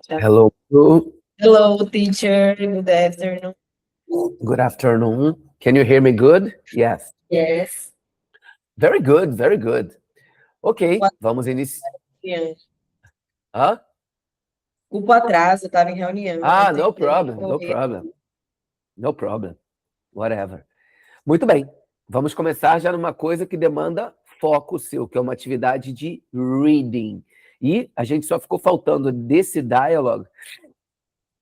Hello. Hello, teacher. Good afternoon. Good afternoon. Can you hear me good? Yes. Yes. Very good, very good. Ok, Desculpa vamos iniciar. reunião. Hã? Desculpa o atraso, eu estava em reunião, aí No teve que problem, no correr. problem. No problem. Whatever. Muito bem. Vamos começar já numa coisa que demanda foco seu, que é uma atividade de reading. E a gente só ficou faltando desse dialogue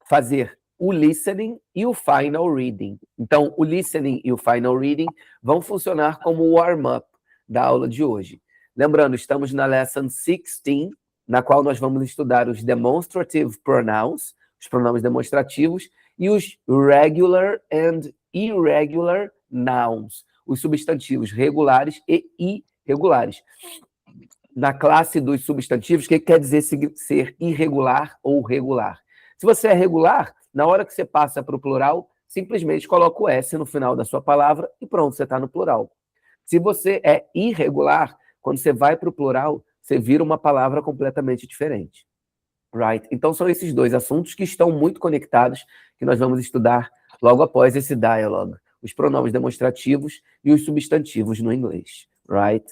fazer o listening e o final reading. Então, o listening e o final reading vão funcionar como o warm-up da aula de hoje. Lembrando, estamos na lesson 16, na qual nós vamos estudar os demonstrative pronouns, os pronomes demonstrativos, e os regular and irregular nouns, os substantivos regulares e irregulares. Na classe dos substantivos, o que quer dizer ser irregular ou regular? Se você é regular, na hora que você passa para o plural, simplesmente coloca o S no final da sua palavra e pronto, você está no plural. Se você é irregular, quando você vai para o plural, você vira uma palavra completamente diferente. Right? Então são esses dois assuntos que estão muito conectados, que nós vamos estudar logo após esse dialogue. Os pronomes demonstrativos e os substantivos no inglês. Right?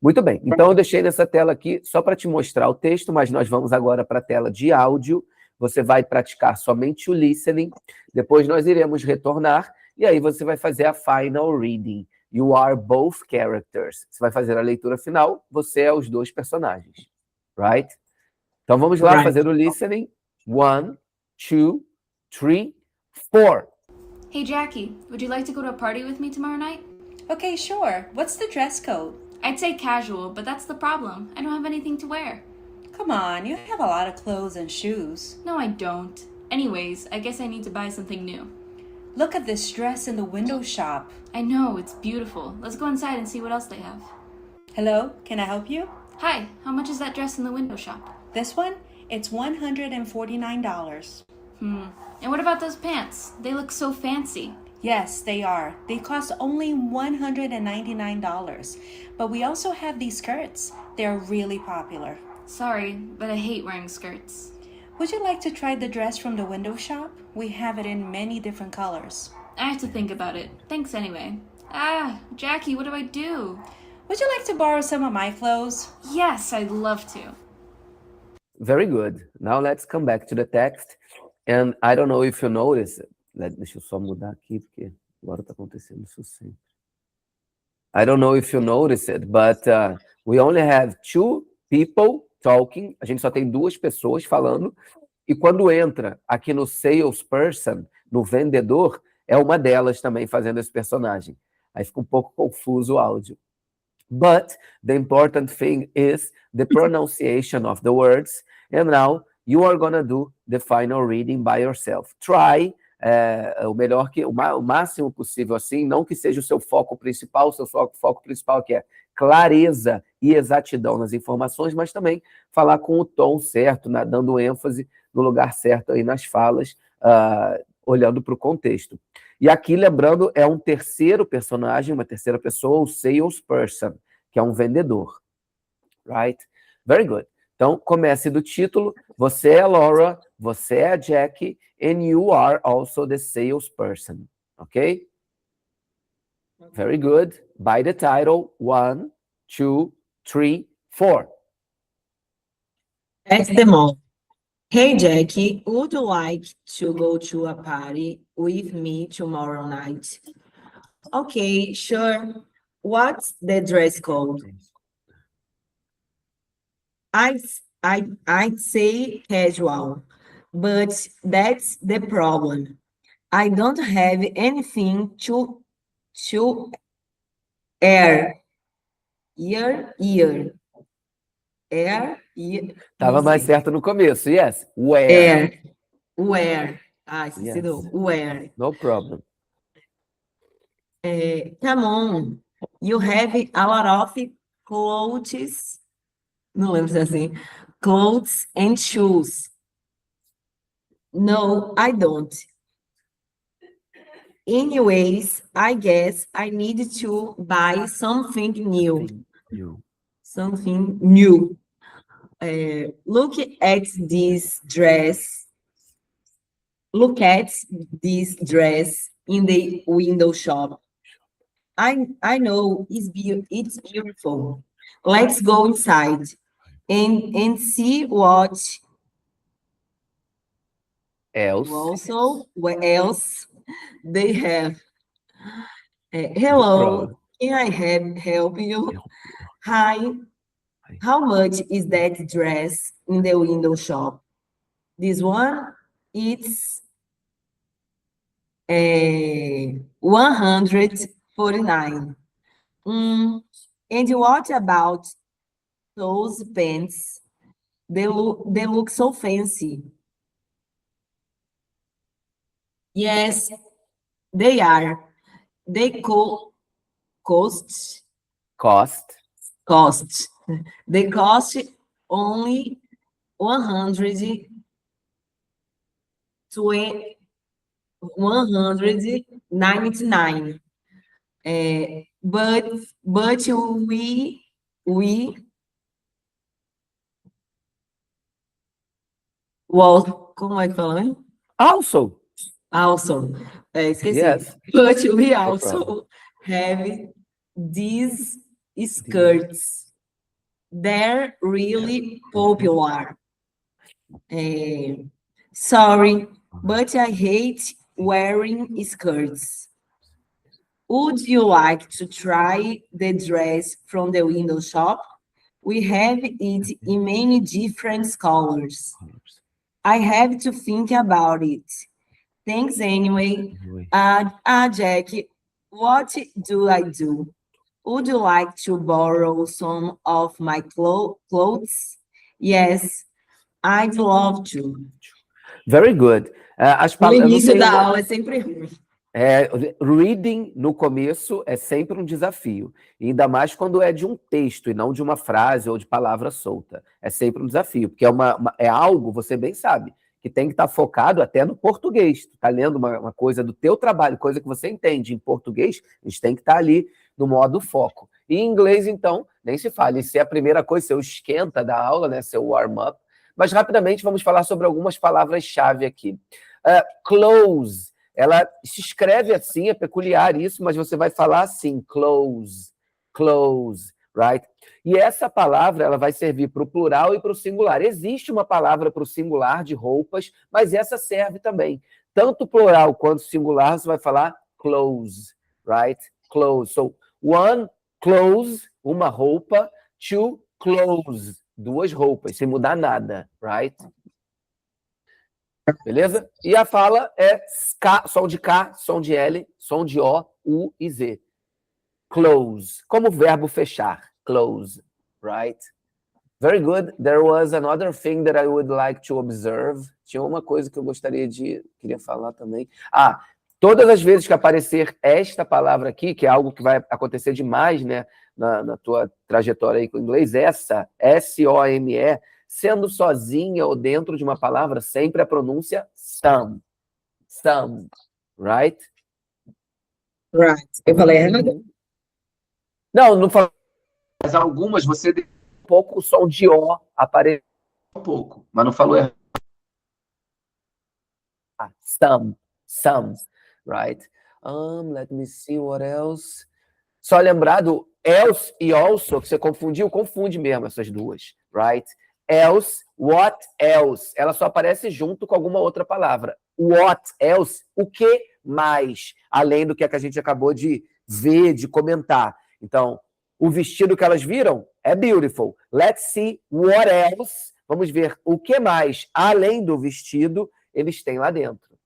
Muito bem, então eu deixei nessa tela aqui só para te mostrar o texto, mas nós vamos agora para a tela de áudio. Você vai praticar somente o listening, depois nós iremos retornar, e aí você vai fazer a final reading. You are both characters. Você vai fazer a leitura final, você é os dois personagens. Right? Então vamos lá fazer o listening. 1, 2, 3, 4. Hey Jackie, would you like to go to a party with me tomorrow night? Okay, sure. What's the dress code? I'd say casual, but that's the problem. I don't have anything to wear. Come on, you have a lot of clothes and shoes. No, I don't. Anyways, I guess I need to buy something new. Look at this dress in the window shop. I know, it's beautiful. Let's go inside and see what else they have. Hello, can I help you? Hi, how much is that dress in the window shop? This one? It's $149. And what about those pants? They look so fancy. Yes, they are. They cost only $199. But we also have these skirts. They're really popular. Sorry, but I hate wearing skirts. Would you like to try the dress from the window shop? We have it in many different colors. I have to think about it. Thanks anyway. Jackie, what do I do? Would you like to borrow some of my clothes? Yes, I'd love to. Very good. Now let's come back to the text. And I don't know if you noticed, deixa eu só mudar aqui, porque agora está acontecendo isso sempre. I don't know if you noticed it, but we only have 2 people talking. A gente só tem 2 pessoas falando. E quando entra aqui no salesperson, no vendedor, é uma delas também fazendo esse personagem. Aí fica um pouco confuso o áudio. But the important thing is the pronunciation of the words. And now you are gonna do the final reading by yourself. Try o máximo possível assim, não que seja o seu foco principal, o seu foco principal que é clareza e exatidão nas informações, mas também falar com o tom certo, dando ênfase no lugar certo aí nas falas, olhando para o contexto. E aqui, lembrando, é um terceiro personagem, uma terceira pessoa, o salesperson, que é um vendedor. Right? Very good. Então, comece do título. Você é a Laura, você é a Jackie, and you are also the salesperson. Ok? Very good. By the title, 1, 2, 3, 4. At the mall. Hey, Jackie, would you like to go to a party with me tomorrow night? Okay, sure. What's the dress code? I'd say casual, but that's the problem. I don't have anything to air. Tava mais certo no começo, yes. Where? Where. Esqueci do where. No problem. Come on, you have a lot of clothes, não lembro se é assim, clothes and shoes. No, I don't. Anyways, I guess I need to buy something new. Something new. Look at this dress. Look at this dress in the window shop. I know it's beautiful. Let's go inside and see what what else they have. Hello, can I help you? Hi, how much is that dress in the window shop? This one, it's 149. And what about those pants? They look so fancy. Yes, they are. They cost. They cost only 199. But well, como é que fala, hein? Also. Esqueci. Yes. But we No also problem. have these skirts. They're really popular. Sorry, but I hate wearing skirts. Would you like to try the dress from the window shop? We have it in many different colors. I have to think about it. Thanks anyway. Jackie, what do I do? Would you like to borrow some of my clothes? Yes, I'd love to. Very good. As No palavras, início da aula é sempre ruim. Reading no começo é sempre um desafio, e ainda mais quando é de um texto e não de uma frase ou de palavra solta. É sempre um desafio, porque é algo, você bem sabe, que tem que estar focado até no português. Tu está lendo uma coisa do teu trabalho, coisa que você entende em português, a gente tem que estar ali no modo foco. E em inglês, então, nem se fala. Isso é a primeira coisa, seu esquenta da aula, né, seu warm-up. Mas rapidamente vamos falar sobre algumas palavras-chave aqui. Close. Ela se escreve assim, é peculiar isso, mas você vai falar assim, close, right? E essa palavra ela vai servir para o plural e para o singular. Existe uma palavra para o singular de roupas, mas essa serve também. Tanto plural quanto singular, você vai falar clothes, right? Clothes. So, one, clothes, uma roupa. Two, clothes, duas roupas, sem mudar nada, right? Beleza? E a fala é som de K, som de L, som de O, U e Z. Close. Como verbo fechar. Close. Right? Very good. There was another thing that I would like to observe. Tinha uma coisa que eu queria falar também. Todas as vezes que aparecer esta palavra aqui, que é algo que vai acontecer demais, né, na tua trajetória aí com o inglês, essa, S-O-M-E, sendo sozinha ou dentro de uma palavra, sempre a pronúncia some. Some, right? Right. Eu falei errado? Não falei. Mas algumas você deu um pouco o som de O apareceu um pouco, mas não falou errado. Some, right? Let me see what else. Só lembrar do else e also, que você confundiu, confunde mesmo essas duas, right? Else, what else? Ela só aparece junto com alguma outra palavra. What else? O que mais? Além do que a gente acabou de ver, de comentar. Então, o vestido que elas viram é beautiful. Let's see what else. Vamos ver o que mais, além do vestido, eles têm lá dentro.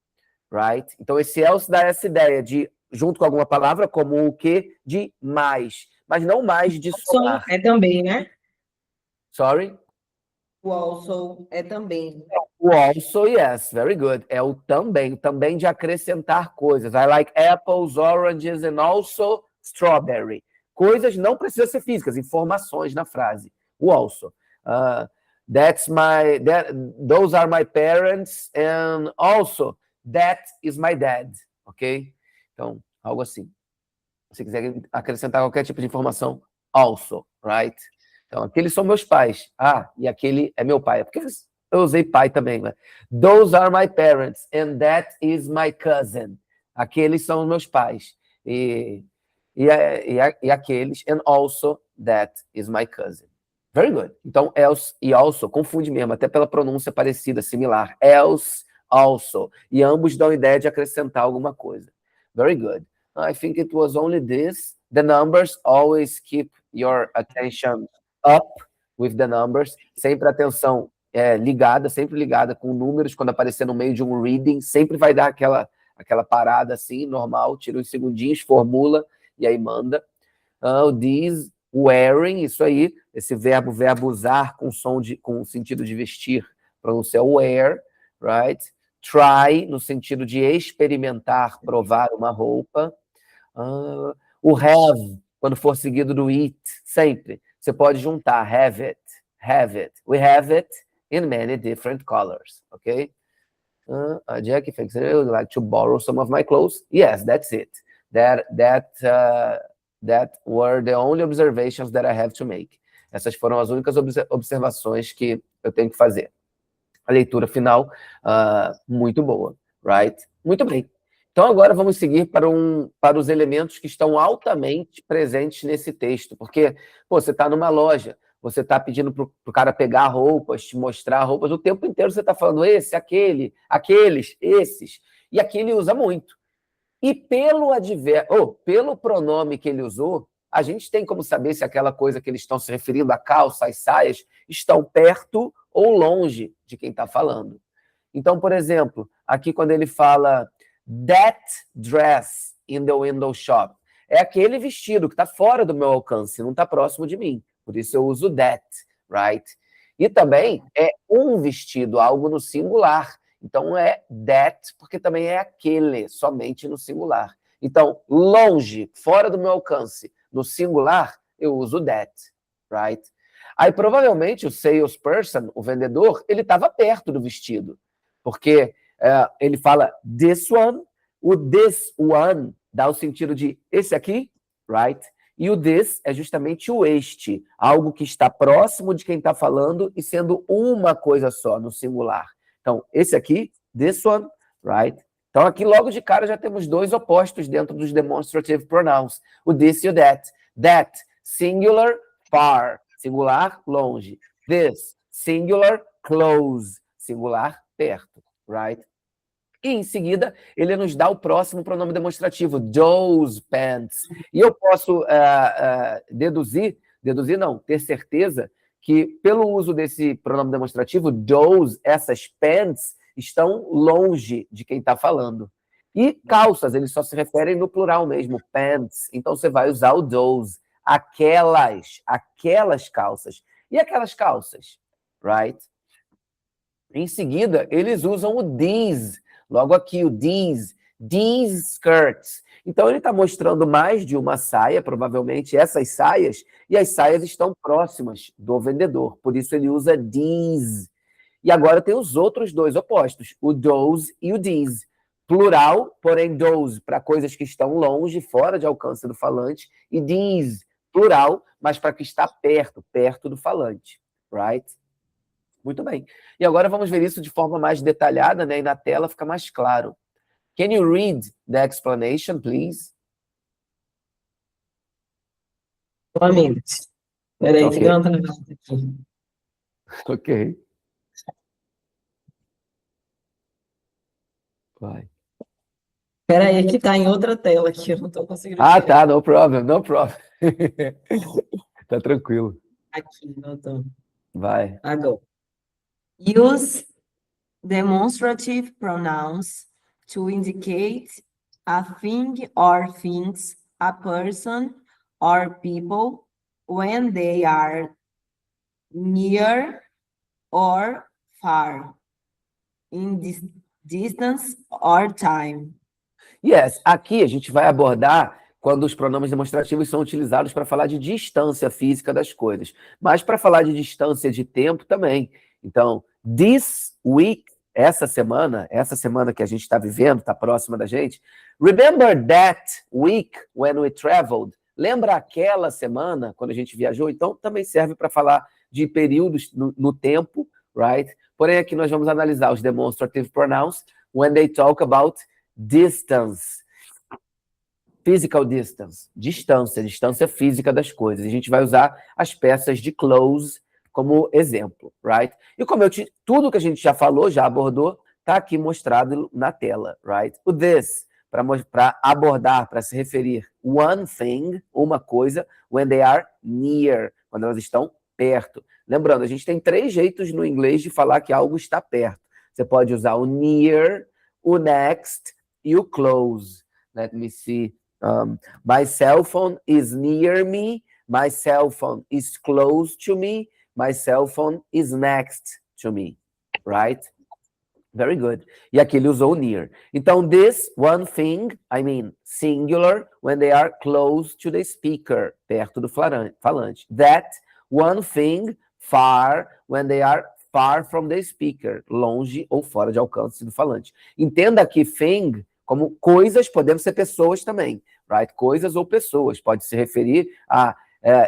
Right? Então, esse else dá essa ideia de, junto com alguma palavra, como o que de mais. Mas não mais de somar. É também, né? Sorry? O also é também. O also, yes, very good. É o também de acrescentar coisas. I like apples, oranges and also strawberry. Coisas não precisam ser físicas, informações na frase. O also. Those are my parents and also that is my dad, ok? Então, algo assim. Se quiser acrescentar qualquer tipo de informação, also, right? Então, aqueles são meus pais. Ah, e aquele é meu pai. É porque eu usei pai também, né? Those are my parents, and that is my cousin. Aqueles são meus pais. E aqueles, and also that is my cousin. Very good. Então, else e also, confunde mesmo, até pela pronúncia parecida, similar. Else, also. E ambos dão ideia de acrescentar alguma coisa. Very good. I think it was only this. The numbers, always keep your attention up with the numbers. Sempre atenção ligada, sempre ligada com números. Quando aparecer no meio de um reading, sempre vai dar aquela parada assim, normal. Tira uns segundinhos, formula e aí manda. These, wearing, isso aí. Esse verbo usar com sentido de vestir. Pronuncia wear, right? Try, no sentido de experimentar, provar uma roupa. O have, quando for seguido do it, sempre. Você pode juntar have it. We have it in many different colors, okay? Jackie thinks I would like to borrow some of my clothes. Yes, that's it. That were the only observations that I have to make. Essas foram as únicas observações que eu tenho que fazer. A leitura final, muito boa, right? Muito bem. Então, agora vamos seguir para os elementos que estão altamente presentes nesse texto, porque você está numa loja, você está pedindo para o cara pegar roupas, te mostrar roupas, o tempo inteiro você está falando esse, aquele, aqueles, esses, e aqui ele usa muito. E pelo pronome que ele usou, a gente tem como saber se aquela coisa que eles estão se referindo, a calça, as saias, estão perto ou longe de quem está falando. Então, por exemplo, aqui quando ele fala that dress in the window shop, é aquele vestido que está fora do meu alcance, não está próximo de mim. Por isso eu uso that, right? E também é um vestido, algo no singular. Então é that, porque também é aquele, somente no singular. Então, longe, fora do meu alcance, no singular, eu uso that, right? Aí, provavelmente, o salesperson, o vendedor, ele estava perto do vestido, porque ele fala this one, o this one dá o sentido de esse aqui, right? E o this é justamente o este, algo que está próximo de quem está falando e sendo uma coisa só, no singular. Então, esse aqui, this one, right? Então, aqui logo de cara já temos dois opostos dentro dos demonstrative pronouns, o this e o that. That, singular, far, singular, longe. This, singular, close, singular, perto, right? E, em seguida, ele nos dá o próximo pronome demonstrativo, those pants. E eu posso ter certeza que, pelo uso desse pronome demonstrativo, those, essas pants, estão longe de quem está falando. E calças, eles só se referem no plural mesmo, pants. Então, você vai usar o those, aquelas calças. E aquelas calças, right? Em seguida, eles usam o these. Logo aqui, o these skirts. Então, ele está mostrando mais de uma saia, provavelmente essas saias, e as saias estão próximas do vendedor. Por isso, ele usa these. E agora tem os outros dois opostos, o those e o these. Plural, porém those, para coisas que estão longe, fora de alcance do falante, e these, plural, mas para que está perto do falante. Right? Muito bem. E agora vamos ver isso de forma mais detalhada, né? E na tela fica mais claro. Can you read the explanation, please? 1 minute. Peraí, Ok. que deu uma travada aqui. Ok. Vai. Peraí, que tá em outra tela aqui, eu não tô conseguindo Ah, ver. tá, no problem, no problem. Tá tranquilo. Aqui, voltou. Vai. Agora. Use demonstrative pronouns to indicate a thing or things, a person or people when they are near or far, in distance or time. Yes, aqui a gente vai abordar quando os pronomes demonstrativos são utilizados para falar de distância física das coisas, mas para falar de distância de tempo também. Então, this week, essa semana que a gente está vivendo, está próxima da gente. Remember that week when we traveled? Lembra aquela semana, quando a gente viajou? Então, também serve para falar de períodos no tempo, right? Porém, aqui nós vamos analisar os demonstrative pronouns when they talk about distance. Physical distance, distância física das coisas. A gente vai usar as peças de close como exemplo, right? E como tudo que a gente já falou, já abordou, está aqui mostrado na tela, right? O this, para abordar, para se referir one thing, uma coisa, when they are near, quando elas estão perto. Lembrando, a gente tem 3 jeitos no inglês de falar que algo está perto. Você pode usar o near, o next e o close. Let me see. My cell phone is near me. My cell phone is close to me. My cell phone is next to me. Right? Very good. E aqui ele usou near. Então, this one thing, I mean, singular, when they are close to the speaker, perto do falante. That one thing, far, when they are far from the speaker, longe ou fora de alcance do falante. Entenda que thing, como coisas, podemos ser pessoas também, right? Coisas ou pessoas, pode se referir a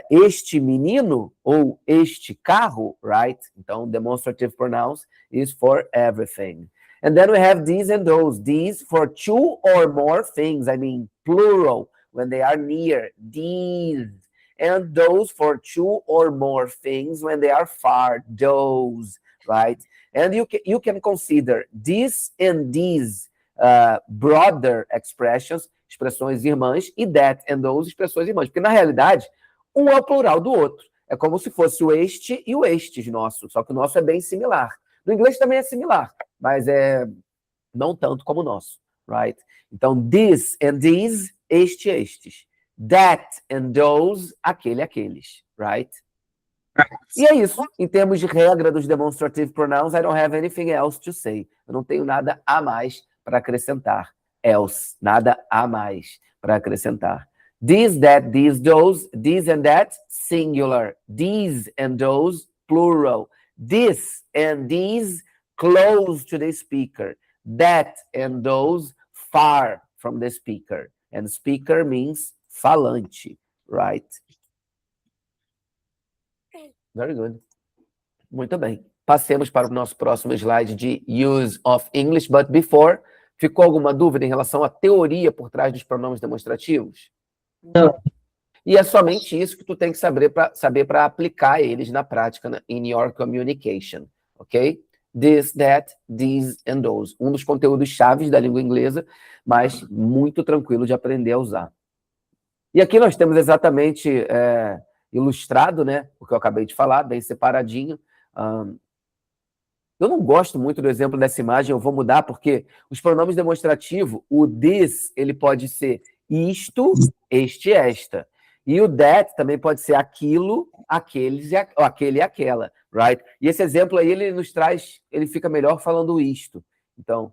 este menino ou este carro, right? Então, demonstrative pronouns is for everything. And then we have these and those. These for 2 or more things, I mean, plural, when they are near, these. And those for 2 or more things when they are far, those, right? And you can consider this and these brother expressions, expressões irmãs, e that and those, expressões irmãs. Porque, na realidade, um é o plural do outro. É como se fosse o este e o estes nosso, só que o nosso é bem similar. No inglês também é similar, mas não tanto como o nosso, right? Então, this and these, este, estes. That and those, aquele, aqueles, right? E é isso. Em termos de regra dos demonstrative pronouns, I don't have anything else to say. Eu não tenho nada a mais para acrescentar. Else, nada a mais para acrescentar. This, that, these, those, this and that, singular. These and those, plural. This and these, close to the speaker. That and those, far from the speaker. And speaker means falante, right? Very good. Muito bem. Passemos para o nosso próximo slide de use of English, but before, ficou alguma dúvida em relação à teoria por trás dos pronomes demonstrativos? Não. E é somente isso que tu tem que saber para aplicar eles na prática, in your communication, ok? This, that, these and those. Um dos conteúdos chaves da língua inglesa, mas muito tranquilo de aprender a usar. E aqui nós temos exatamente ilustrado, né? O que eu acabei de falar, bem separadinho. Eu não gosto muito do exemplo dessa imagem, eu vou mudar, porque os pronomes demonstrativos, o this, ele pode ser isto, este, esta. E o that também pode ser aquilo, aqueles, aquele e aquela, right? E esse exemplo aí, ele nos traz, ele fica melhor falando isto. Então,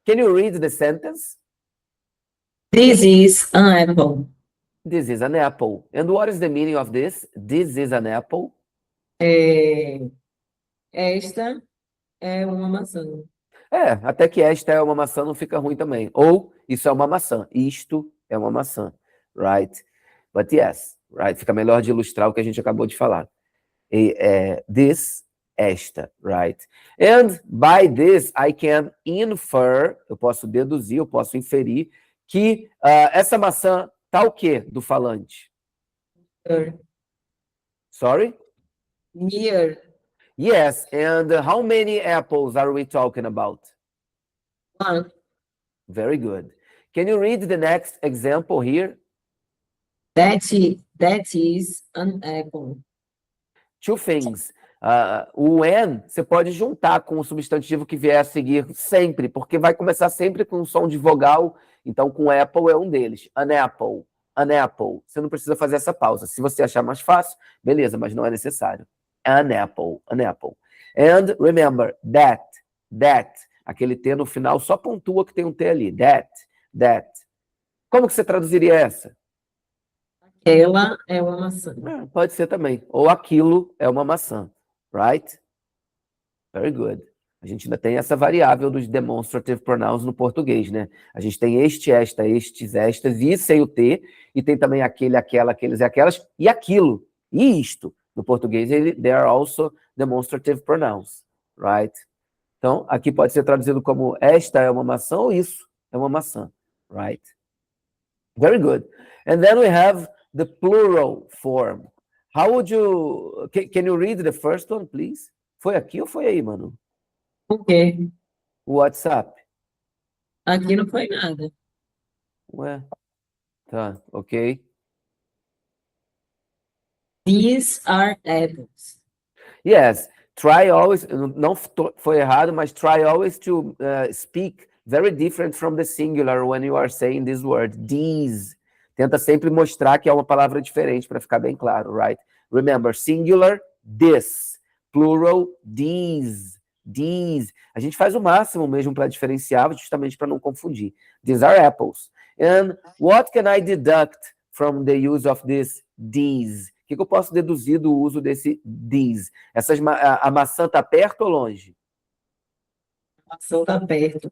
can you read the sentence? This is an apple. This is an apple. And what is the meaning of this? This is an apple. Esta é uma maçã. Até que esta é uma maçã não fica ruim também. Ou, isso é uma maçã. Isto é uma maçã, right? But yes, right? Fica melhor de ilustrar o que a gente acabou de falar. This, esta, right? And by this, I can infer, eu posso deduzir, eu posso inferir, que essa maçã tá o quê do falante? Sorry? Near. Yes, and how many apples are we talking about? One. Very good. Can you read the next example here? That is an apple. 2 things. O when, você pode juntar com o substantivo que vier a seguir sempre, porque vai começar sempre com um som de vogal, então com apple é um deles. An apple, an apple. Você não precisa fazer essa pausa. Se você achar mais fácil, beleza, mas não é necessário. An apple, an apple. And remember, that. Aquele T no final só pontua que tem um T ali. That. Como que você traduziria essa? Ela é uma maçã. Pode ser também. Ou aquilo é uma maçã. Right? Very good. A gente ainda tem essa variável dos demonstrative pronouns no português, né? A gente tem este, esta, estes, estas, e sem o T, e tem também aquele, aquela, aqueles e aquelas, e aquilo, e isto. No português, they are also demonstrative pronouns, right? Então, aqui pode ser traduzido como esta é uma maçã ou isso é uma maçã, right? Very good. And then we have the plural form. How would you... Can you read the first one, please? Foi aqui ou foi aí, Manu? O quê? O WhatsApp. Aqui não foi nada. Ué, tá, ok. These are apples. Yes, try always, não foi errado, mas try always to speak very different from the singular when you are saying this word, these. Tenta sempre mostrar que é uma palavra diferente para ficar bem claro, right? Remember, singular, this. Plural, these. These. A gente faz o máximo mesmo para diferenciar, justamente para não confundir. These are apples. And what can I deduct from the use of this these? O que eu posso deduzir do uso desse these? A maçã está perto ou longe? A maçã tá perto.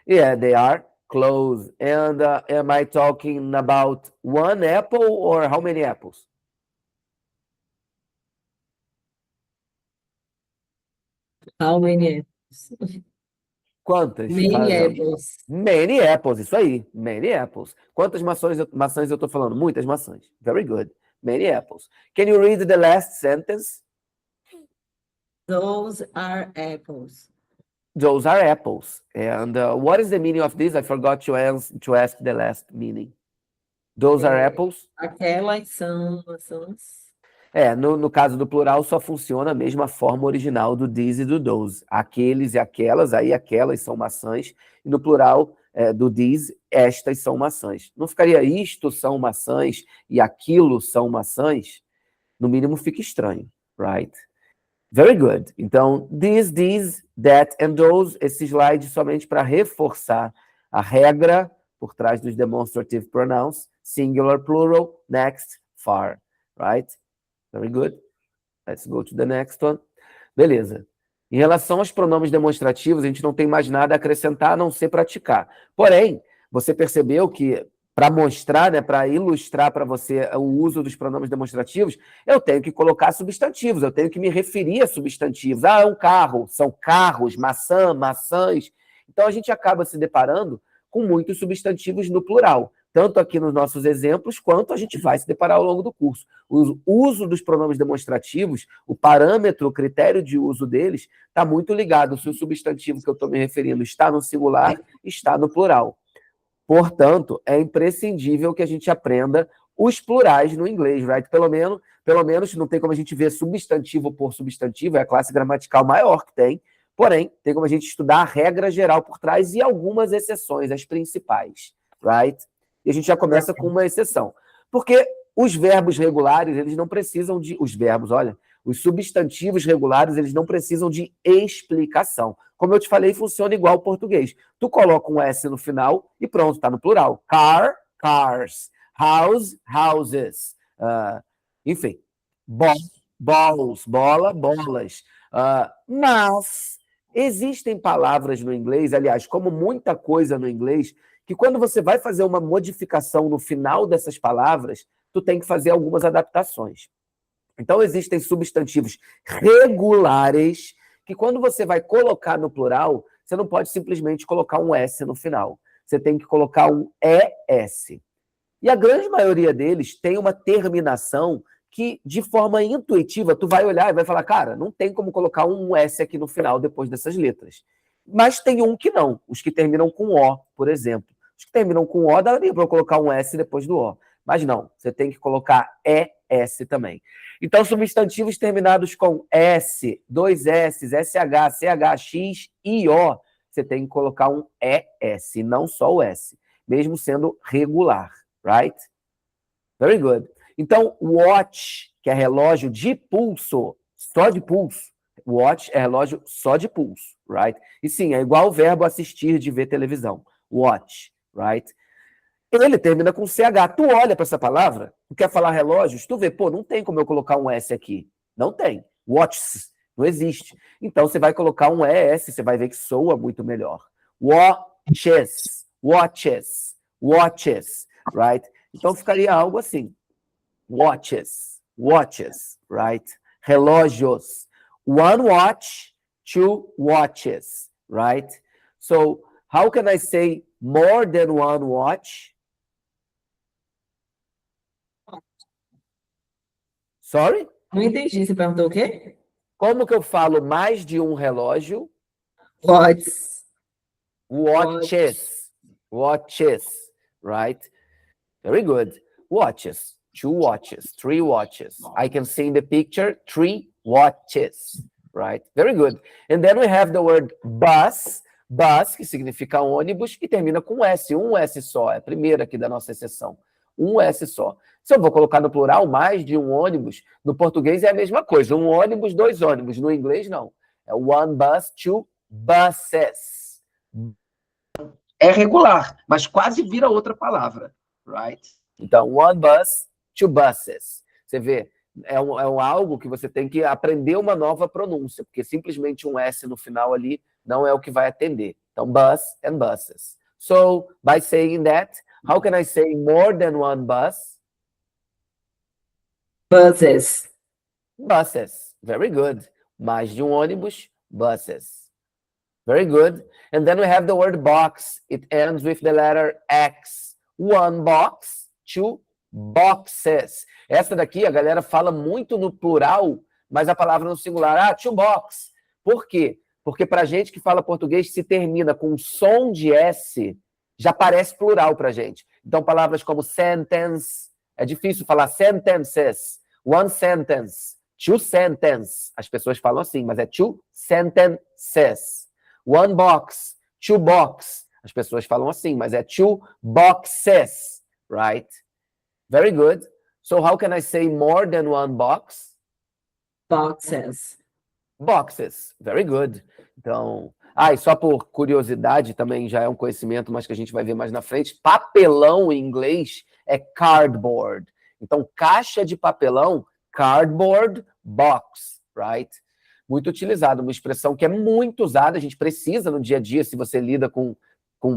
Yeah, they are close. And am I talking about one apple or how many apples? How many apples? Quantas? Many apples. Many apples, isso aí. Many apples. Quantas maçãs eu estou falando? Muitas maçãs. Very good. Many apples. Can you read the last sentence? Those are apples. Those are apples. And what is the meaning of this? I forgot to ask the last meaning. Those are apples? Aquelas são maçãs. No caso do plural, só funciona a mesma forma original do these e do those. Aqueles e aquelas, aí aquelas são maçãs. E no plural do these, estas são maçãs. Não ficaria isto são maçãs e aquilo são maçãs? No mínimo fica estranho, right? Very good. Então, these, that and those, esse slide somente para reforçar a regra por trás dos demonstrative pronouns, singular, plural, next, far, right? Very good. Let's go to the next one. Beleza. Em relação aos pronomes demonstrativos, a gente não tem mais nada a acrescentar, a não ser praticar. Porém, você percebeu que para mostrar, né, para ilustrar para você o uso dos pronomes demonstrativos, eu tenho que colocar substantivos, eu tenho que me referir a substantivos. Ah, é um carro, são carros, maçã, maçãs. Então, a gente acaba se deparando com muitos substantivos no plural, tanto aqui nos nossos exemplos, quanto a gente vai se deparar ao longo do curso. O uso dos pronomes demonstrativos, o parâmetro, o critério de uso deles, está muito ligado se o substantivo que eu estou me referindo está no singular, está no plural. Portanto, é imprescindível que a gente aprenda os plurais no inglês, right? Pelo menos não tem como a gente ver substantivo por substantivo, é a classe gramatical maior que tem, porém, tem como a gente estudar a regra geral por trás e algumas exceções, as principais, right? E a gente já começa com uma exceção. Porque os verbos regulares, eles não precisam de... os substantivos regulares, eles não precisam de explicação. Como eu te falei, funciona igual ao português. Tu coloca um S no final e pronto, está no plural. Car, cars. House, houses. Enfim. Balls, bola, bolas. Mas existem palavras no inglês, aliás, como muita coisa no inglês, que quando você vai fazer uma modificação no final dessas palavras, tu tem que fazer algumas adaptações. Então, existem substantivos regulares que quando você vai colocar no plural, você não pode simplesmente colocar um S no final. Você tem que colocar um ES. E a grande maioria deles tem uma terminação que, de forma intuitiva, tu vai olhar e vai falar, cara, não tem como colocar um S aqui no final depois dessas letras. Mas tem um que não, os que terminam com O, por exemplo. Os que terminam com O, daria para eu colocar um S depois do O. Mas não, você tem que colocar ES também. Então, substantivos terminados com S, dois S, SH, CH, X e O, você tem que colocar um ES, não só o S, mesmo sendo regular, right? Very good. Então, watch, que é relógio de pulso, só de pulso. Watch é relógio só de pulso, right? E sim, é igual o verbo assistir, de ver televisão. Watch, right? Ele termina com CH. Tu olha para essa palavra, tu quer falar relógios, tu vê, pô, não tem como eu colocar um S aqui. Não tem. Watches, Não existe. Então, você vai colocar um ES, você vai ver que soa muito melhor. Watches, watches, watches, right? Então, ficaria algo assim. Watches, watches, right? Relógios. One watch, two watches, right? So, how can I say more than one watch? Sorry? Não entendi. Você perguntou o quê? Como que eu falo mais de um relógio? Watts. Watches. Watches, right? Very good. Watches. 2 watches, 3 watches. I can see in the picture 3 watches, right? Very good. And then we have the word bus. Bus, que significa ônibus, e termina com S. Um S só. É a primeira aqui da nossa exceção. Um S só. Se eu vou colocar no plural, mais de um ônibus, no português é a mesma coisa. Um ônibus, 2 ônibus. No inglês, não. É one bus, 2 buses. É regular, mas quase vira outra palavra, right? Então, one bus, 2 buses. Você vê, é algo que você tem que aprender uma nova pronúncia, porque simplesmente um S no final ali não é o que vai atender. Então, bus and buses. So, by saying that, how can I say more than one bus? Buses. Buses. Very good. Mais de um ônibus, buses. Very good. And then we have the word box. It ends with the letter X. One box, 2 boxes. Essa daqui a galera fala muito no plural, mas a palavra no singular. Ah, 2 box. Por quê? Porque para gente que fala português, se termina com som de S, já parece plural para gente. Então, palavras como sentence, é difícil falar sentences, one sentence, 2 sentences. As pessoas falam assim, mas é 2 sentences. One box, 2 box. As pessoas falam assim, mas é 2 boxes, right? Very good. So how can I say more than one box? Boxes. Boxes. Very good. Então, e só por curiosidade, também já é um conhecimento, mas que a gente vai ver mais na frente, papelão em inglês é cardboard. Então, caixa de papelão, cardboard box, right? Muito utilizado, uma expressão que é muito usada, a gente precisa no dia a dia, se você lida com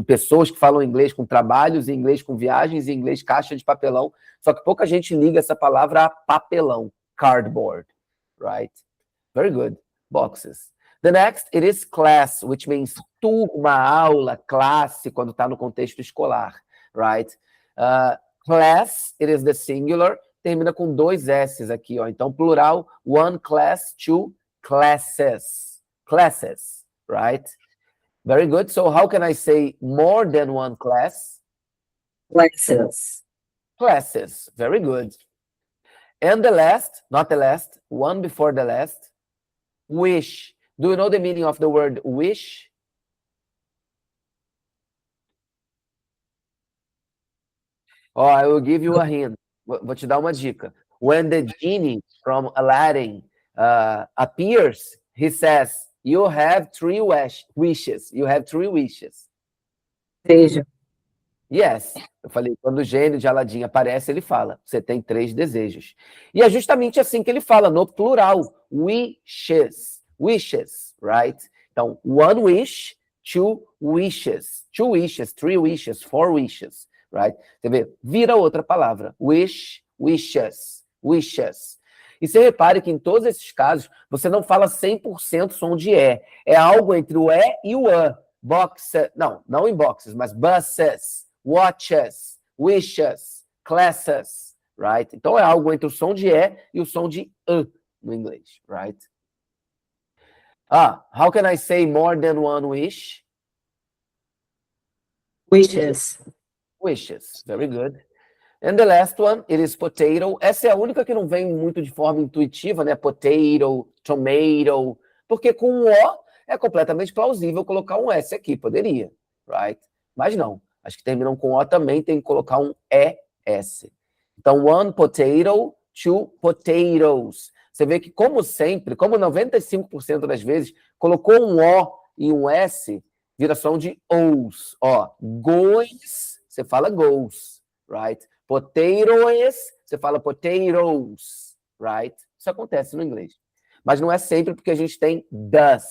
pessoas que falam inglês, com trabalhos em inglês, com viagens em inglês, caixa de papelão, só que pouca gente liga essa palavra a papelão, cardboard, right? Very good. Boxes. The next, it is class, which means turma, aula, classe, quando está no contexto escolar, right? Class, it is the singular, termina com 2 S's aqui, ó. Então, plural, one class, 2 classes. Classes, right? Very good. So, how can I say more than one class? Classes. Classes. Very good. And the last, not the last, one before the last, wish. Do you know the meaning of the word wish? Oh, I will give you a hint. Vou te dar uma dica. When the genie from Aladdin appears, he says, you have 3 wishes. You have 3 wishes. Seja. Yes. Eu falei, quando o gênio de Aladdin aparece, ele fala, você tem 3 desejos. E é justamente assim que ele fala, no plural. Wishes. Wishes, right? Então, one wish, 2 wishes. 2 wishes, 3 wishes, 4 wishes, right? Você vê, vira outra palavra. Wish, wishes, wishes. E você repare que em todos esses casos, você não fala 100% som de E. É algo entre o E e o A. Boxes, não em boxes, mas buses, watches, wishes, classes, right? Então é algo entre o som de E e o som de A no inglês, right? How can I say more than one wish? Wishes. Wishes, very good. And the last one, it is potato. Essa é a única que não vem muito de forma intuitiva, né? Potato, tomato, porque com um O é completamente plausível colocar um S aqui, poderia, right? Mas não, as que terminam com O também tem que colocar um ES. Então, one potato, 2 potatoes. Você vê que, como sempre, como 95% das vezes, colocou um O e um S, vira som de Os. Ó, goes, você fala goes, right? Potatoes, você fala potatoes, right? Isso acontece no inglês. mas não é sempre porque a gente tem does,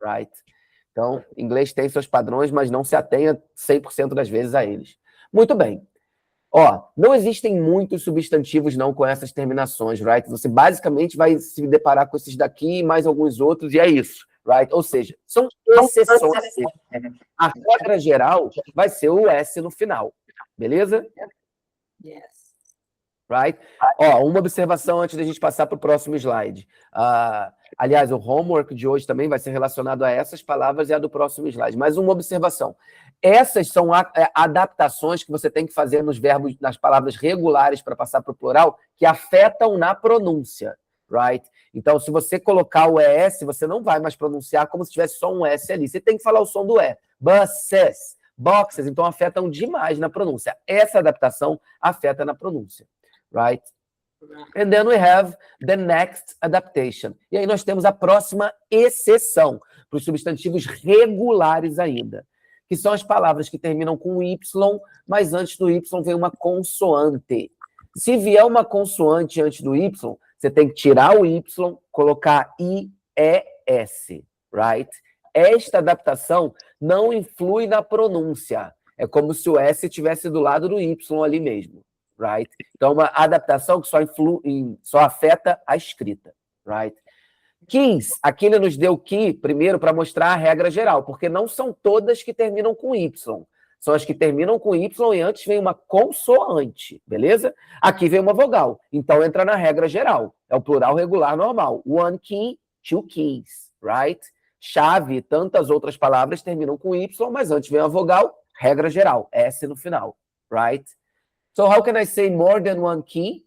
right? Então, inglês tem seus padrões, mas não se atenha 100% das vezes a eles. Muito bem. Ó, não existem muitos substantivos não com essas terminações, right? Você basicamente vai se deparar com esses daqui e mais alguns outros, e é isso, right? Ou seja, são exceções. A regra geral vai ser o S no final, beleza? Yes. Right? Ó, uma observação antes da gente passar para o próximo slide. Aliás, o homework de hoje também vai ser relacionado a essas palavras e a do próximo slide. Mas uma observação. Essas são adaptações que você tem que fazer nos verbos, nas palavras regulares para passar para o plural, que afetam na pronúncia, right? Então, se você colocar o ES, você não vai mais pronunciar como se tivesse só um S ali. Você tem que falar o som do E. Buses, boxes, então afetam demais na pronúncia. Essa adaptação afeta na pronúncia, right? And then we have the next adaptation. E aí nós temos a próxima exceção para os substantivos regulares ainda, que são as palavras que terminam com Y, mas antes do Y vem uma consoante. Se vier uma consoante antes do Y, você tem que tirar o Y, colocar IES, right? Esta adaptação não influi na pronúncia. É como se o S estivesse do lado do Y ali mesmo, right? Então, uma adaptação que só afeta a escrita, right? Keys, aqui ele nos deu key primeiro para mostrar a regra geral, porque não são todas que terminam com Y. São as que terminam com Y e antes vem uma consoante, beleza? Aqui vem uma vogal, então entra na regra geral. É o plural regular normal. One key, two keys, right? Chave e tantas outras palavras terminam com Y, mas antes vem a vogal, regra geral, S no final, right? So how can I say more than one key?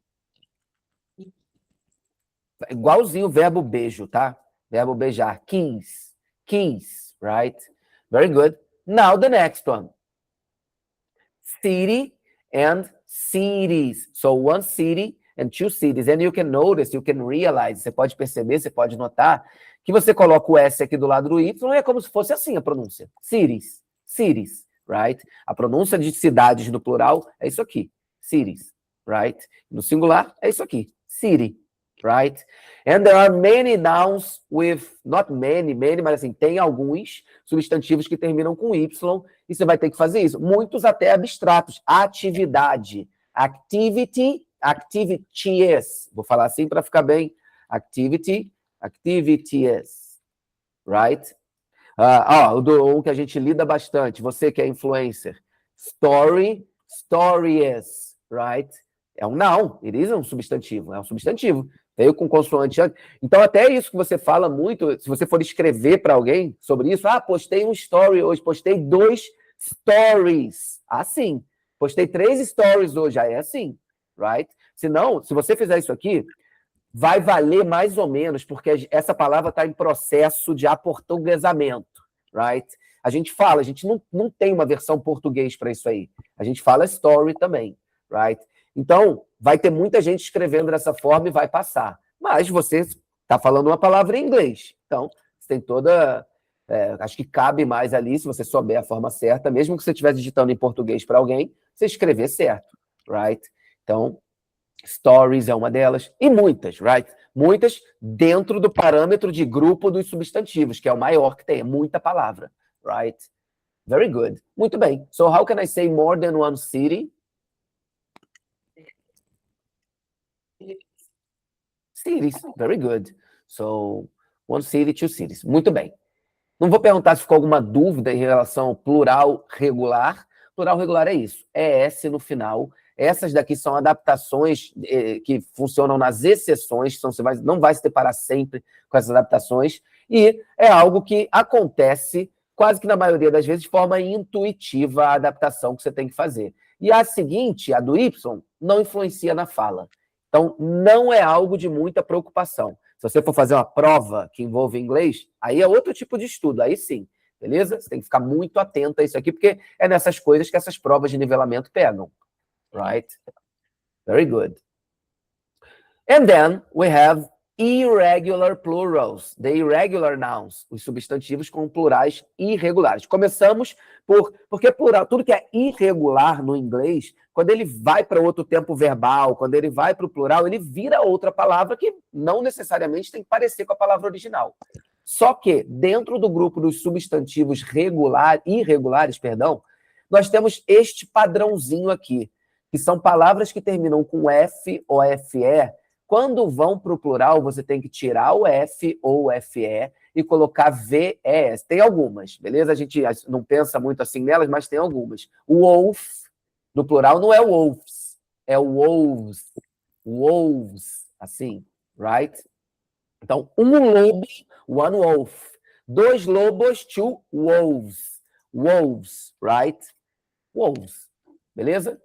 Igualzinho o verbo beijo, tá? Verbo beijar. Keys. Keys, right? Very good. Now the next one. City and cities. So one city and two cities. And you can notice, you can realize, você pode perceber, você pode notar, que você coloca o S aqui do lado do Y e é como se fosse assim a pronúncia. Cities. Cities, right? A pronúncia de cidades no plural é isso aqui. Cities, right? No singular é isso aqui. City. Right? And there are many nouns with, not many, mas assim, tem alguns substantivos que terminam com Y, e você vai ter que fazer isso. Muitos até abstratos. Atividade. Activity, activities. Vou falar assim para ficar bem. Activity, activities. Right? Um que a gente lida bastante. Você que é influencer. Story, stories. Right? É um noun. It is um substantivo. É um substantivo. Veio com consoante antes. Então, até isso que você fala muito, se você for escrever para alguém sobre isso, postei um story hoje, postei 2 stories. Assim. Postei 3 stories hoje, é assim, right? Se não, se você fizer isso aqui, vai valer mais ou menos, porque essa palavra está em processo de aportuguesamento, right? A gente não tem uma versão português para isso aí. A gente fala story também, right? Então, vai ter muita gente escrevendo dessa forma e vai passar. Mas você está falando uma palavra em inglês. Então, você tem toda... acho que cabe mais ali, se você souber a forma certa, mesmo que você estiver digitando em português para alguém, você escrever certo, right? Então, stories é uma delas. E muitas, right? Muitas dentro do parâmetro de grupo dos substantivos, que é o maior que tem. É muita palavra, right? Very good. Muito bem. So, how can I say more than one city? Cities, very good. So, one city, two cities. Muito bem. Não vou perguntar se ficou alguma dúvida em relação ao plural regular. Plural regular é isso, é S no final. Essas daqui são adaptações que funcionam nas exceções, então você não vai se deparar sempre com essas adaptações. E é algo que acontece quase que na maioria das vezes de forma intuitiva a adaptação que você tem que fazer. E a seguinte, a do Y, não influencia na fala. Então, não é algo de muita preocupação. Se você for fazer uma prova que envolve inglês, aí é outro tipo de estudo, aí sim, beleza? Você tem que ficar muito atento a isso aqui, porque é nessas coisas que essas provas de nivelamento pegam. Right? Very good. And then we have irregular plurals, the irregular nouns, os substantivos com plurais irregulares. Começamos porque plural, tudo que é irregular no inglês, quando ele vai para outro tempo verbal, quando ele vai para o plural, ele vira outra palavra que não necessariamente tem que parecer com a palavra original. Só que, dentro do grupo dos substantivos irregulares, nós temos este padrãozinho aqui, que são palavras que terminam com F ou FE. Quando vão para o plural, você tem que tirar o F ou o FE e colocar VES. Tem algumas, beleza? A gente não pensa muito assim nelas, mas tem algumas. O wolf, no plural, não é wolves, é wolves. Wolves, assim, right? Então, um lobo, one wolf. 2 lobos, 2 wolves. Wolves, right? Wolves, beleza?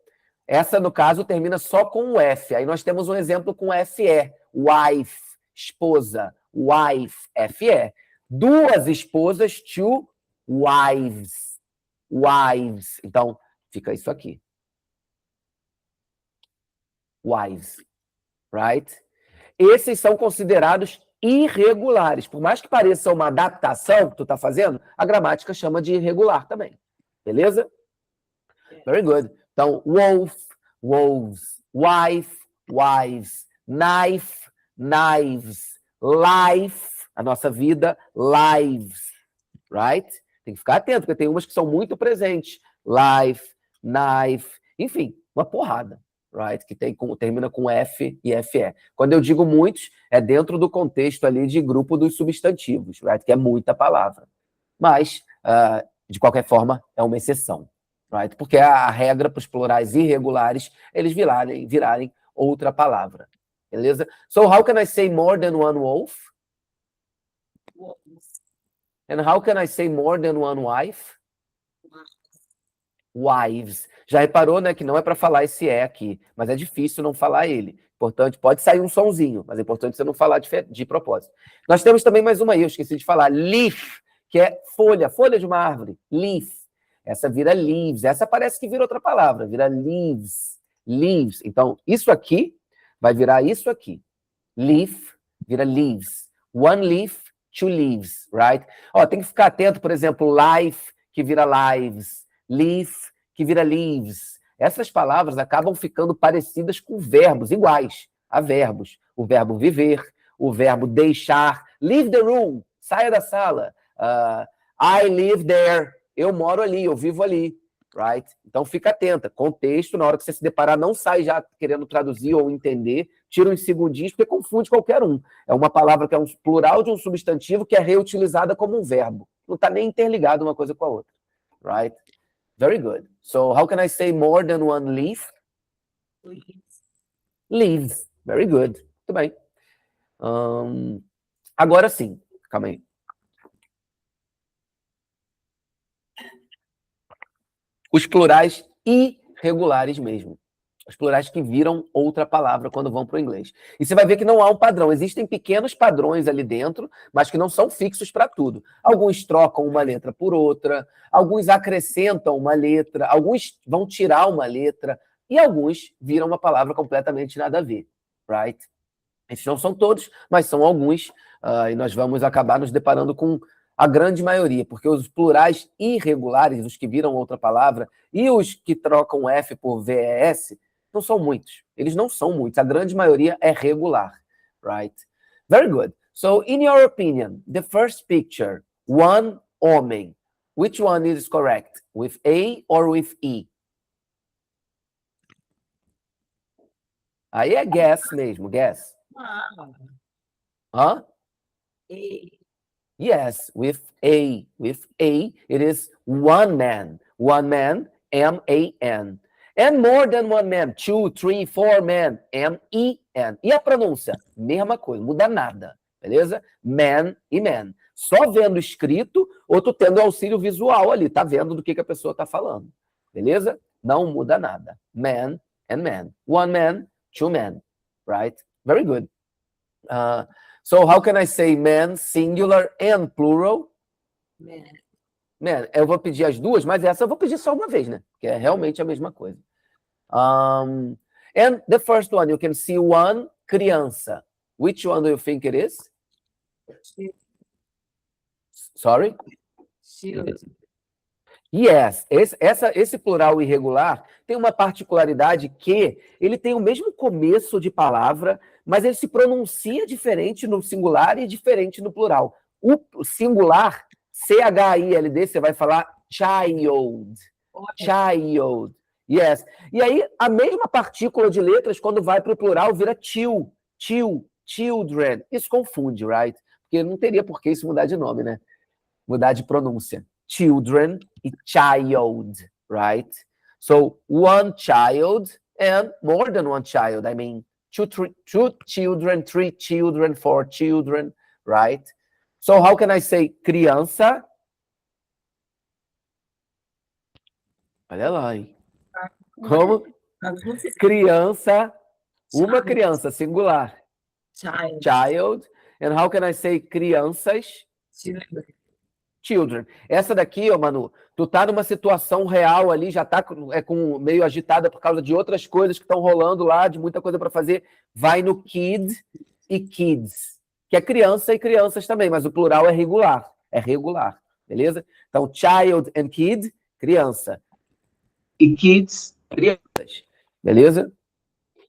Essa, no caso, termina só com o F. Aí nós temos um exemplo com FE. Wife, esposa. Wife, FE. 2 esposas, 2 wives. Wives. Então, fica isso aqui. Wives. Right? Esses são considerados irregulares. Por mais que pareça uma adaptação que tu está fazendo, a gramática chama de irregular também. Beleza? Very good. Então, wolf, wolves, wife, wives, knife, knives, life, a nossa vida, lives, right? Tem que ficar atento, porque tem umas que são muito presentes. Life, knife, enfim, uma porrada, right? Que termina com F e FE. Quando eu digo muitos, é dentro do contexto ali de grupo dos substantivos, right? Que é muita palavra. Mas, de qualquer forma, é uma exceção. Right? Porque a regra para os plurais irregulares, eles virarem outra palavra. Beleza? So, how can I say more than one wolf? And how can I say more than one wife? Wives. Já reparou, né, que não é para falar esse E aqui, mas é difícil não falar ele. Importante, pode sair um sonzinho, mas é importante você não falar de propósito. Nós temos também mais uma aí, eu esqueci de falar. Leaf, que é folha de uma árvore. Leaf. Essa vira leaves. Essa parece que vira outra palavra. Vira leaves. Leaves. Então, isso aqui vai virar isso aqui. Leaf vira leaves. One leaf, 2 leaves, right? Ó, tem que ficar atento, por exemplo, life, que vira lives. Leaf, que vira leaves. Essas palavras acabam ficando parecidas com verbos, iguais a verbos. O verbo viver, o verbo deixar. Leave the room. Saia da sala. I live there. Eu moro ali, eu vivo ali, right? Então, fica atenta. Contexto, na hora que você se deparar, não sai já querendo traduzir ou entender. Tira uns segundinhos, porque confunde qualquer um. É uma palavra que é um plural de um substantivo que é reutilizada como um verbo. Não está nem interligado uma coisa com a outra, right? Very good. So, how can I say more than one leaf? Leaves. Very good. Muito bem. Agora sim. Calma aí. Os plurais irregulares mesmo. Os plurais que viram outra palavra quando vão para o inglês. E você vai ver que não há um padrão. Existem pequenos padrões ali dentro, mas que não são fixos para tudo. Alguns trocam uma letra por outra, alguns acrescentam uma letra, alguns vão tirar uma letra, e alguns viram uma palavra completamente nada a ver. Right? Esses não são todos, mas são alguns, e nós vamos acabar nos deparando com a grande maioria, porque os plurais irregulares, os que viram outra palavra, e os que trocam F por VES, não são muitos. Eles não são muitos. A grande maioria é regular, right? Very good. So, in your opinion, the first picture, one homem, which one is correct? With A or with E? Aí é guess mesmo, guess. Hã? Yes, with A. With A, it is one man. One man, M-A-N. And more than one man, 2, 3, 4 men, M-E-N. E a pronúncia? Mesma coisa, muda nada, beleza? Man e man. Só vendo escrito ou tu tendo auxílio visual ali, tá vendo do que a pessoa tá falando, beleza? Não muda nada. Man and man. One man, 2 men, right? Very good. So how can I say man, singular and plural? Man, eu vou pedir as duas, mas essa eu vou pedir só uma vez, né? Que é realmente a mesma coisa. And the first one, you can see one, criança. Which one do you think it is? Sorry? Yes, esse plural irregular tem uma particularidade que ele tem o mesmo começo de palavra, mas ele se pronuncia diferente no singular e diferente no plural. O singular, C-H-I-L-D, você vai falar child. Child. Yes. E aí, a mesma partícula de letras, quando vai para o plural, vira children. Isso confunde, right? Porque não teria por que isso mudar de nome, né? Mudar de pronúncia. Children e child, right? So, one child and more than one child. I mean, two children, 3 children, 4 children, right? So, how can I say criança? Olha lá, hein? Como? Criança, uma criança, singular. Child. And how can I say crianças? Children. Essa daqui, ó, Manu, tu tá numa situação real ali, já tá meio agitada por causa de outras coisas que estão rolando lá, de muita coisa para fazer. Vai no kid e kids, que é criança e crianças também, mas o plural é regular. É regular, beleza? Então, child and kid, criança. E kids, crianças. Beleza?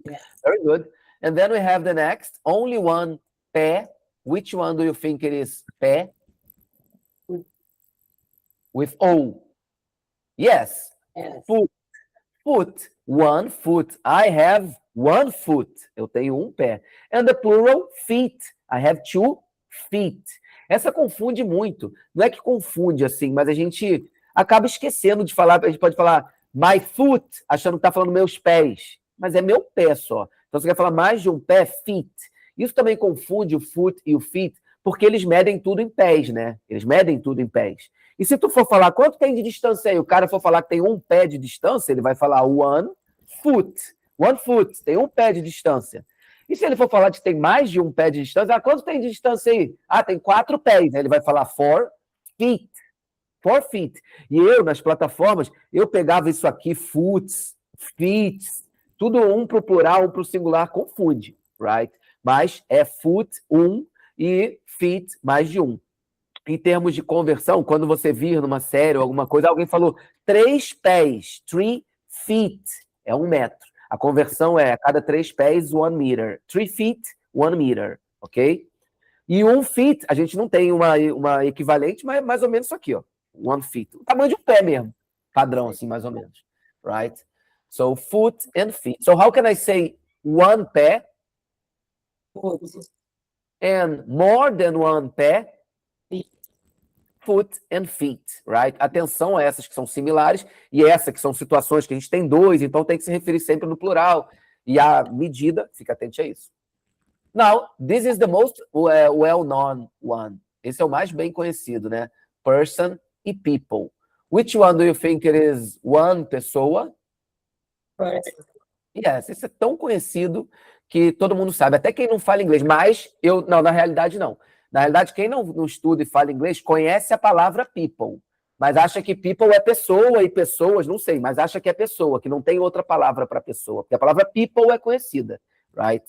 Yeah. Very good. And then we have the next. Only one pé. Which one do you think it is? Pé. With O. Yes. Foot. Foot. One foot. I have one foot. Eu tenho um pé. And the plural, feet. I have 2 feet. Essa confunde muito. Não é que confunde assim, mas a gente acaba esquecendo de falar. A gente pode falar my foot, achando que está falando meus pés. Mas é meu pé só. Então você quer falar mais de um pé, feet. Isso também confunde o foot e o feet, porque eles medem tudo em pés, né? Eles medem tudo em pés. E se tu for falar quanto tem de distância aí, o cara for falar que tem um pé de distância, ele vai falar one foot. One foot, tem um pé de distância. E se ele for falar que tem mais de um pé de distância, quanto tem de distância aí? Tem 4 pés. Ele vai falar 4 feet. 4 feet. E eu, nas plataformas, eu pegava isso aqui, foots, feet, tudo um para o plural, um para o singular, confunde, right? Mas é foot, um, e feet, mais de um. Em termos de conversão, quando você vir numa série ou alguma coisa, alguém falou 3 pés, 3 feet, é 1 metro. A conversão é a cada 3 pés, 1 meter. 3 feet, 1 meter, ok? E 1 feet, a gente não tem uma equivalente, mas mais ou menos isso aqui, ó. 1 feet. O tamanho de um pé mesmo. Padrão, assim, mais ou menos. Right? So, foot and feet. So, how can I say 1 pé? And more than 1 pé? Foot and feet, right? Atenção a essas que são similares e essa que são situações que a gente tem 2, então tem que se referir sempre no plural. E a medida, fica atento a isso. Now, this is the most well-known one. Esse é o mais bem conhecido, né? Person e people. Which one do you think it is? One, pessoa? Yes, esse é tão conhecido que todo mundo sabe, até quem não fala inglês, mas não, na realidade não. Na realidade, quem não estuda e fala inglês conhece a palavra people, mas acha que people é pessoa e pessoas, não sei, mas acha que é pessoa, que não tem outra palavra para pessoa, porque a palavra people é conhecida, right?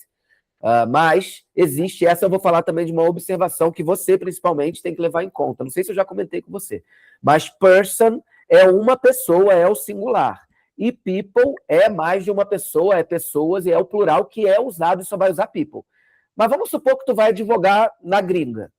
Mas existe essa, eu vou falar também de uma observação que você, principalmente, tem que levar em conta. Não sei se eu já comentei com você, mas person é uma pessoa, é o singular. E people é mais de uma pessoa, é pessoas, e é o plural que é usado e só vai usar people. Mas vamos supor que tu vai advogar na gringa.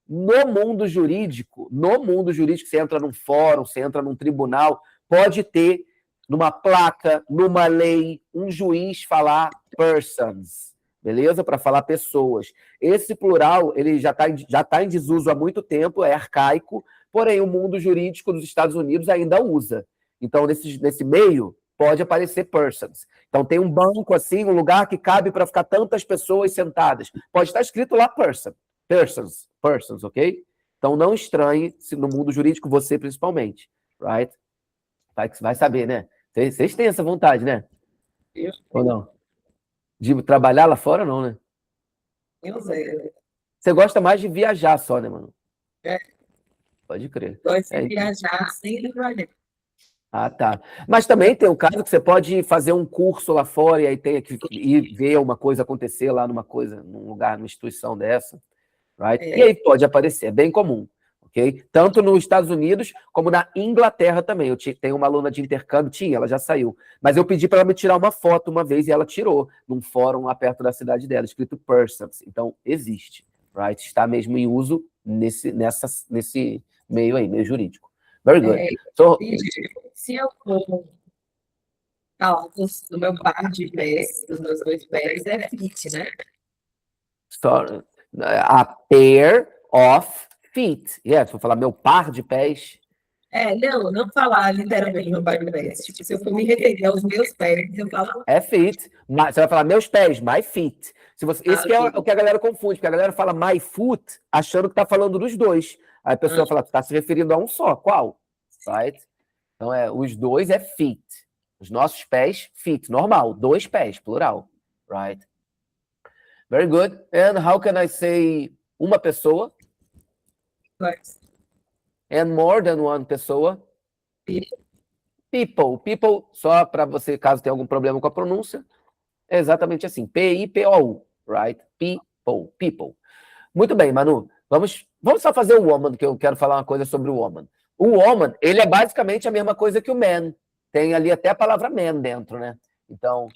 No mundo jurídico, você entra num fórum, você entra num tribunal, pode ter, numa placa, numa lei, um juiz falar persons, beleza? Para falar pessoas. Esse plural, ele já tá em desuso há muito tempo, é arcaico, porém o mundo jurídico dos Estados Unidos ainda usa. Então, nesse meio, pode aparecer persons. Então, tem um banco assim, um lugar que cabe para ficar tantas pessoas sentadas. Pode estar escrito lá persons, ok? Então, não estranhe se no mundo jurídico, você principalmente, right? Vai saber, né? Vocês têm essa vontade, né? Ou não? De trabalhar lá fora, não, né? Eu sei. Você gosta mais de viajar só, né, mano? É. Pode crer. Gosto de viajar sem trabalhar. Ah, tá. Mas também tem o caso que você pode fazer um curso lá fora e aí tem que ir ver uma coisa acontecer lá num lugar, numa instituição dessa, right? E aí pode aparecer, é bem comum, ok? Tanto nos Estados Unidos como na Inglaterra também. Tenho uma aluna de intercâmbio, ela já saiu, mas eu pedi para ela me tirar uma foto uma vez e ela tirou num fórum lá perto da cidade dela, escrito Persons. Então, existe, right? Está mesmo em uso nesse meio aí, meio jurídico. Very good. So, Se eu for falar do meu par de pés, dos meus 2 pés, é fit, né? so, a pair of feet. Yes, vou falar meu par de pés. Não falar literalmente meu par de pés. Tipo, se eu for me referir aos meus pés, eu falo É feet. Você vai falar meus pés, my feet. Esse que é ok. o que a galera confunde, porque a galera fala my foot, achando que tá falando dos dois. Aí a pessoa fala, tá se referindo a um só. Qual? Right? Então, os dois é feet. Os nossos pés, feet. Normal. 2 pés, plural. Right? Very good. And how can I say uma pessoa? And more than one pessoa? People. People, só para você, caso tenha algum problema com a pronúncia, é exatamente assim. P-I-P-O-U, right? People. People. Muito bem, Manu. Vamos só fazer o woman, que eu quero falar uma coisa sobre o woman. O woman, ele é basicamente a mesma coisa que o man. Tem ali até a palavra man dentro, né? Então,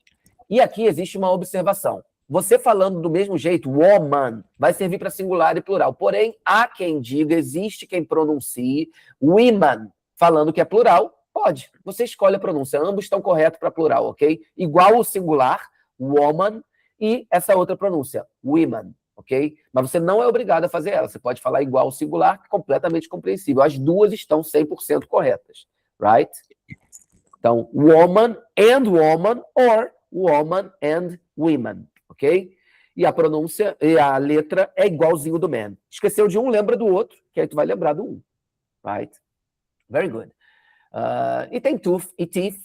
e aqui existe uma observação. Você falando do mesmo jeito, woman, vai servir para singular e plural. Porém, há quem diga, existe quem pronuncie women, falando que é plural, pode. Você escolhe a pronúncia. Ambos estão corretos para plural, ok? Igual o singular, woman, e essa outra pronúncia, women, ok? Mas você não é obrigado a fazer ela. Você pode falar igual ao singular, completamente compreensível. As duas estão 100% corretas, right? Então, woman and woman, or woman and women, ok? E a pronúncia, e a letra é igualzinho do man. Esqueceu de um, lembra do outro, que aí tu vai lembrar do um, right? Very good. E tem tooth e teeth,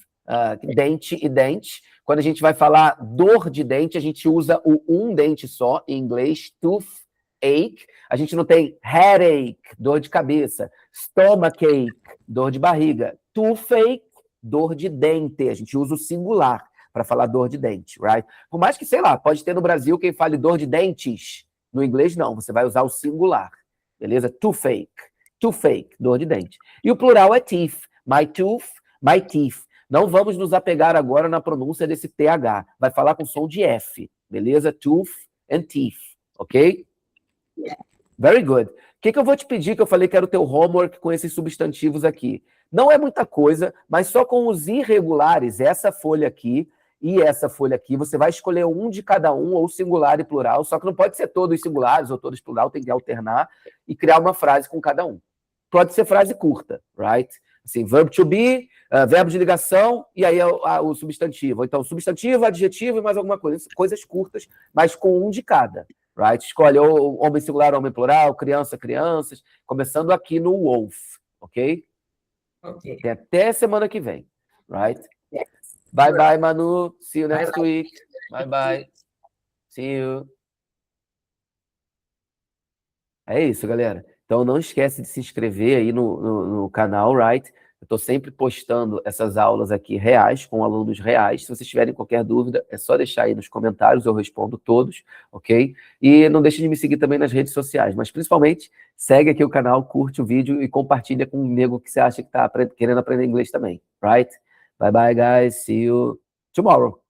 dente e dente. Quando a gente vai falar dor de dente, a gente usa o um dente só, em inglês, toothache. A gente não tem headache, dor de cabeça, stomachache, dor de barriga, toothache, dor de dente. A gente usa o singular para falar dor de dente, right? Por mais que, sei lá, pode ter no Brasil quem fale dor de dentes. No inglês, não. Você vai usar o singular, beleza? Toothache, dor de dente. E o plural é teeth. My tooth, my teeth. Não vamos nos apegar agora na pronúncia desse TH. Vai falar com som de F, beleza? Tooth and teeth, ok? Very good. O que eu vou te pedir, que eu falei que era o teu homework com esses substantivos aqui? Não é muita coisa, mas só com os irregulares, essa folha aqui e essa folha aqui, você vai escolher um de cada um, ou singular e plural, só que não pode ser todos singulares ou todos plural, tem que alternar e criar uma frase com cada um. Pode ser frase curta, right? Assim, verb to be, verbo de ligação, e aí o substantivo. Então, substantivo, adjetivo e mais alguma coisa. Coisas curtas, mas com um de cada, right? Escolhe ou homem singular, homem plural, criança, crianças, começando aqui no Wolf, ok? Ok. Até semana que vem, right? Bye, bye, Manu. See you next week. Bye, bye. See you. É isso, galera. Então, não esquece de se inscrever aí no canal, right? Eu estou sempre postando essas aulas aqui reais, com alunos reais. Se vocês tiverem qualquer dúvida, é só deixar aí nos comentários, eu respondo todos, ok? E não deixe de me seguir também nas redes sociais, mas principalmente, segue aqui o canal, curte o vídeo e compartilha com um amigo que você acha que está querendo aprender inglês também, right? Bye, bye, guys. See you tomorrow.